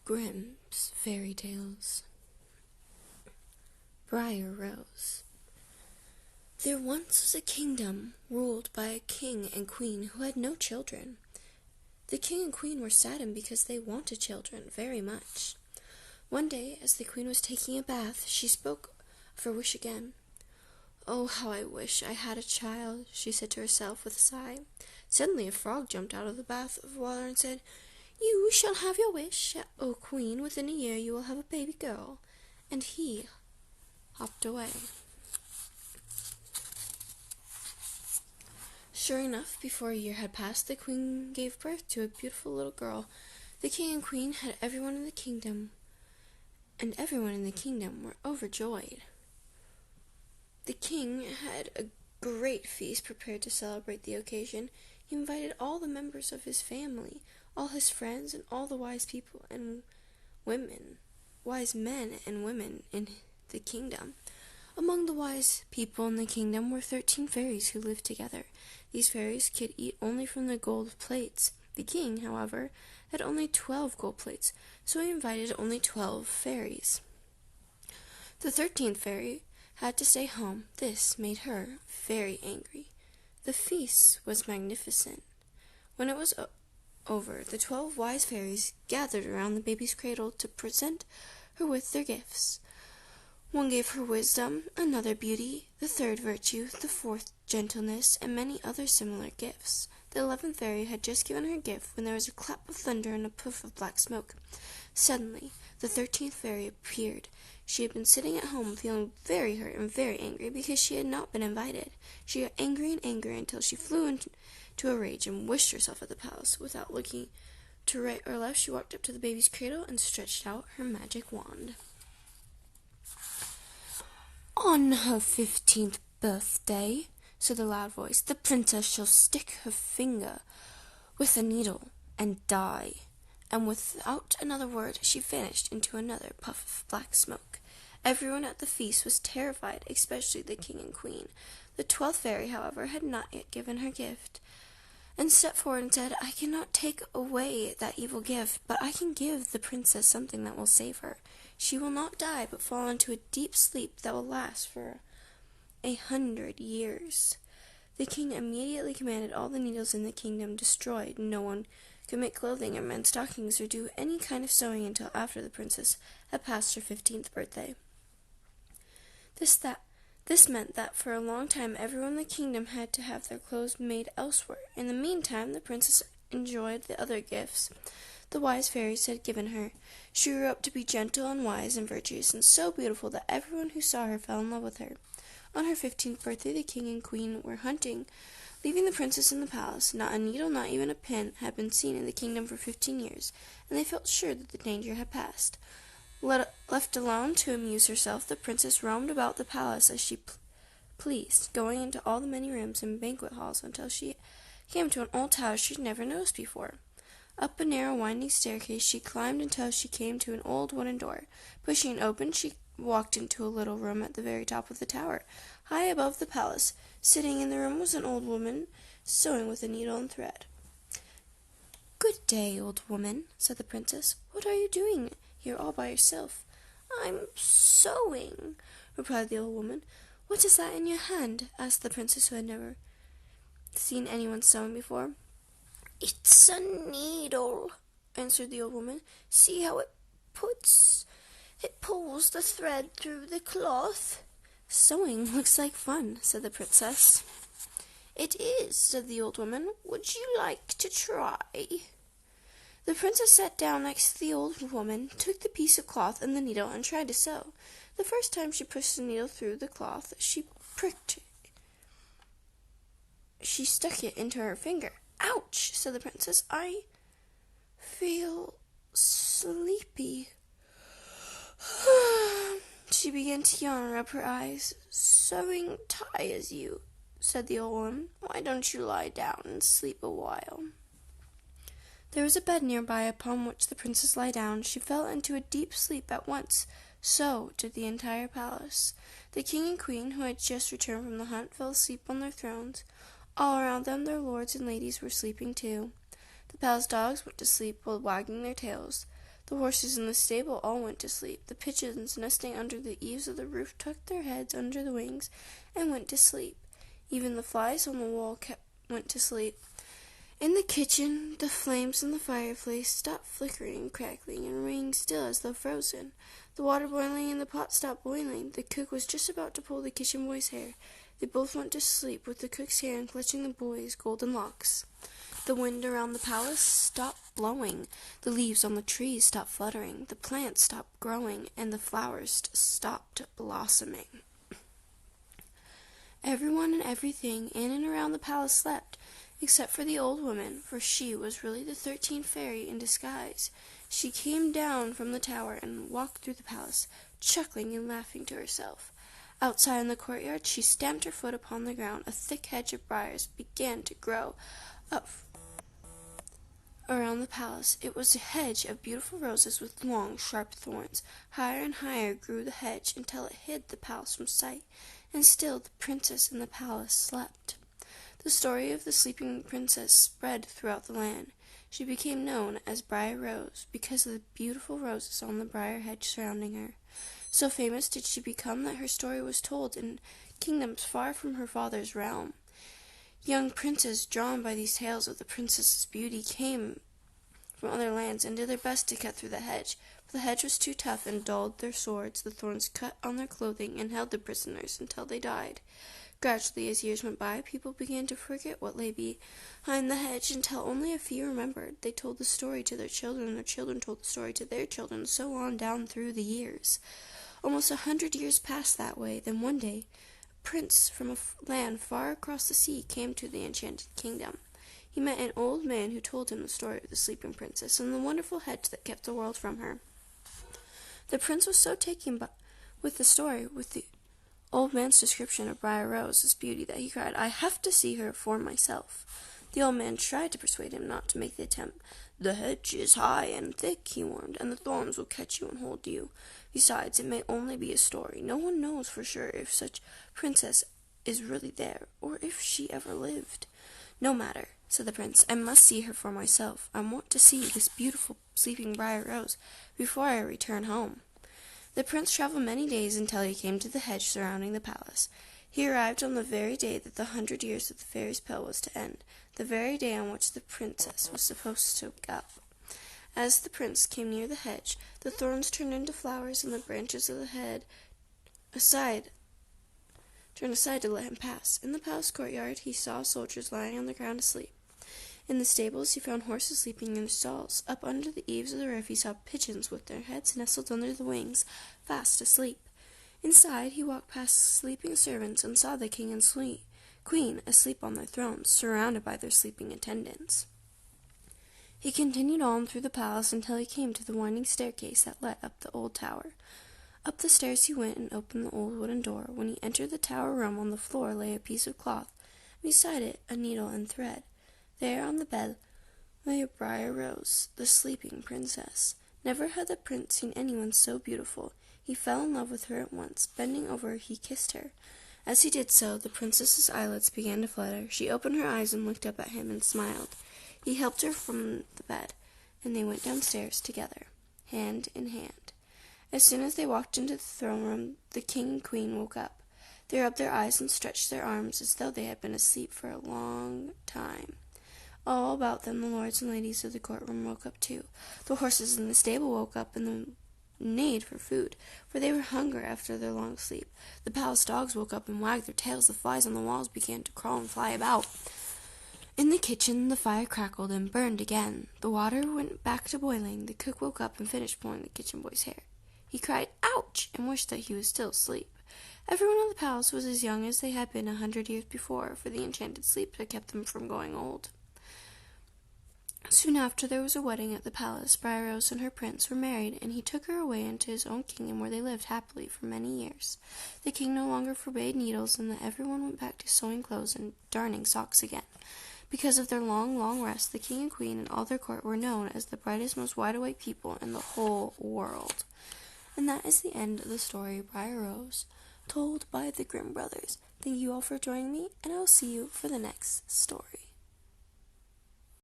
Grimm's Fairy Tales. Brier Rose. There once was a kingdom ruled by a king and queen who had no children. The king and queen were saddened because they wanted children very much. One day, as the queen was taking a bath, she spoke of her wish again. "Oh, how I wish I had a child," she said to herself with a sigh. Suddenly a frog jumped out of the bath of water and said, "You shall have your wish, O queen. Within a year you will have a baby girl." And he hopped away. Sure enough, before a year had passed, the queen gave birth to a beautiful little girl. The king and queen had everyone in the kingdom, and everyone in the kingdom were overjoyed. The king had a great feast prepared to celebrate the occasion. He invited all the members of his family, all his friends, and all the wise men and women in the kingdom. Among the wise people in the kingdom were 13 fairies who lived together. These fairies could eat only from the gold plates. The king, however, had only 12 gold plates, so he invited only 12 fairies. The 13th fairy had to stay home. This made her very angry. The feast was magnificent. When it was over, the 12 wise fairies gathered around the baby's cradle to present her with their gifts. One gave her wisdom, another beauty, the third virtue, the fourth gentleness, and many other similar gifts. The 11th fairy had just given her gift when there was a clap of thunder and a puff of black smoke. Suddenly, the 13th fairy appeared. She had been sitting at home feeling very hurt and very angry because she had not been invited. She got angry and angry until she flew into a rage and wished herself at the palace. Without looking to right or left, she walked up to the baby's cradle and stretched out her magic wand. "On her 15th birthday," said the loud voice, "the princess shall stick her finger with a needle and die." And without another word, she vanished into another puff of black smoke. Everyone at the feast was terrified, especially the king and queen. The 12th fairy, however, had not yet given her gift, and stepped forward and said, "I cannot take away that evil gift, but I can give the princess something that will save her. She will not die, but fall into a deep sleep that will last for 100 years. The king immediately commanded all the needles in the kingdom destroyed. No one could make clothing or mend stockings or do any kind of sewing until after the princess had passed her 15th birthday. This meant that for a long time everyone in the kingdom had to have their clothes made elsewhere. In the meantime, the princess enjoyed the other gifts the wise fairies had given her. She grew up to be gentle and wise and virtuous, and so beautiful that everyone who saw her fell in love with her. On her 15th birthday, the king and queen were hunting, leaving the princess in the palace. Not a needle, not even a pin, had been seen in the kingdom for 15 years, and they felt sure that the danger had passed. Left alone to amuse herself, the princess roamed about the palace as she pleased, going into all the many rooms and banquet halls until she came to an old tower she'd never noticed before. Up a narrow, winding staircase she climbed until she came to an old wooden door. Pushing it open, she walked into a little room at the very top of the tower, high above the palace. Sitting in the room was an old woman, sewing with a needle and thread. "Good day, old woman," said the princess. "What are you doing here all by yourself?" "I'm sewing," replied the old woman. "What is that in your hand?" asked the princess, who had never seen anyone sewing before. "It's a needle," answered the old woman. "See how it pulls the thread through the cloth." "Sewing looks like fun," said the princess. "It is," said the old woman. "Would you like to try?" The princess sat down next to the old woman, took the piece of cloth and the needle, and tried to sew. The first time she pushed the needle through the cloth, she stuck it into her finger. "Ouch!" said the princess. "I feel sleepy." She began to yawn and rub her eyes. "Sewing tires you," said the old woman. "Why don't you lie down and sleep a while?" There was a bed nearby upon which the princess lay down. She fell into a deep sleep at once. So did the entire palace. The king and queen, who had just returned from the hunt, fell asleep on their thrones. All around them their lords and ladies were sleeping too. The palace dogs went to sleep while wagging their tails. The horses in the stable all went to sleep. The pigeons nesting under the eaves of the roof tucked their heads under the wings and went to sleep. Even the flies on the wall went to sleep. In the kitchen, the flames in the fireplace stopped flickering and crackling and remained still as though frozen. The water boiling in the pot stopped boiling. The cook was just about to pull the kitchen boy's hair. They both went to sleep with the cook's hand clutching the boy's golden locks. The wind around the palace stopped blowing. The leaves on the trees stopped fluttering. The plants stopped growing, and the flowers stopped blossoming. Everyone and everything in and around the palace slept, except for the old woman, for she was really the 13th fairy in disguise. She came down from the tower and walked through the palace, chuckling and laughing to herself. Outside in the courtyard she stamped her foot upon the ground. A thick hedge of briars began to grow up around the palace. It was a hedge of beautiful roses with long, sharp thorns. Higher and higher grew the hedge until it hid the palace from sight, and still the princess in the palace slept. The story of the sleeping princess spread throughout the land. She became known as Brier Rose because of the beautiful roses on the briar hedge surrounding her. So famous did she become that her story was told in kingdoms far from her father's realm. Young princes, drawn by these tales of the princess's beauty, came from other lands and did their best to cut through the hedge. But the hedge was too tough and dulled their swords. The thorns cut on their clothing and held the prisoners until they died. Gradually, as years went by, people began to forget what lay behind the hedge until only a few remembered. They told the story to their children, and their children told the story to their children, so on down through the years. Almost 100 years passed that way. Then one day, a prince from a land far across the sea came to the enchanted kingdom. He met an old man who told him the story of the sleeping princess and the wonderful hedge that kept the world from her. The prince was so taken with the story, with the old man's description of Brier Rose's beauty, that he cried, "I have to see her for myself." The old man tried to persuade him not to make the attempt. "The hedge is high and thick," he warned, "and the thorns will catch you and hold you. Besides, it may only be a story. No one knows for sure if such princess is really there, or if she ever lived." "No matter," said the prince, "I must see her for myself. I want to see this beautiful sleeping Brier Rose before I return home." The prince traveled many days until he came to the hedge surrounding the palace. He arrived on the very day that the 100 years of the fairy's spell was to end, the very day on which the princess was supposed to wake up. As the prince came near the hedge, the thorns turned into flowers, and the branches of the hedge turned aside to let him pass. In the palace courtyard he saw soldiers lying on the ground asleep. In the stables he found horses sleeping in stalls. Up under the eaves of the roof he saw pigeons with their heads nestled under the wings, fast asleep. Inside he walked past sleeping servants and saw the king and queen asleep on their thrones, surrounded by their sleeping attendants. He continued on through the palace until he came to the winding staircase that led up the old tower. Up the stairs he went and opened the old wooden door. When he entered the tower room, on the floor lay a piece of cloth, and beside it a needle and thread. There on the bed lay a Brier Rose, the sleeping princess. Never had the prince seen anyone so beautiful. He fell in love with her at once. Bending over, he kissed her. As he did so, the princess's eyelids began to flutter. She opened her eyes and looked up at him and smiled. He helped her from the bed, and they went downstairs together, hand in hand. As soon as they walked into the throne room, the king and queen woke up. They rubbed their eyes and stretched their arms as though they had been asleep for a long time. All about them the lords and ladies of the courtroom woke up too. The horses in the stable woke up and neighed for food, for they were hungry after their long sleep. The palace dogs woke up and wagged their tails. The flies on the walls began to crawl and fly about. In the kitchen the fire crackled and burned again. The water went back to boiling. The cook woke up and finished pulling the kitchen boy's hair. He cried, "Ouch!" and wished that he was still asleep. Everyone in the palace was as young as they had been 100 years before, for the enchanted sleep had kept them from going old. Soon after there was a wedding at the palace. Brier Rose and her prince were married, and he took her away into his own kingdom, where they lived happily for many years. The king no longer forbade needles, and everyone went back to sewing clothes and darning socks again. Because of their long, long rest, the king and queen and all their court were known as the brightest, most wide-awake people in the whole world. And that is the end of the story Brier Rose, told by the Grimm brothers. Thank you all for joining me, and I will see you for the next story.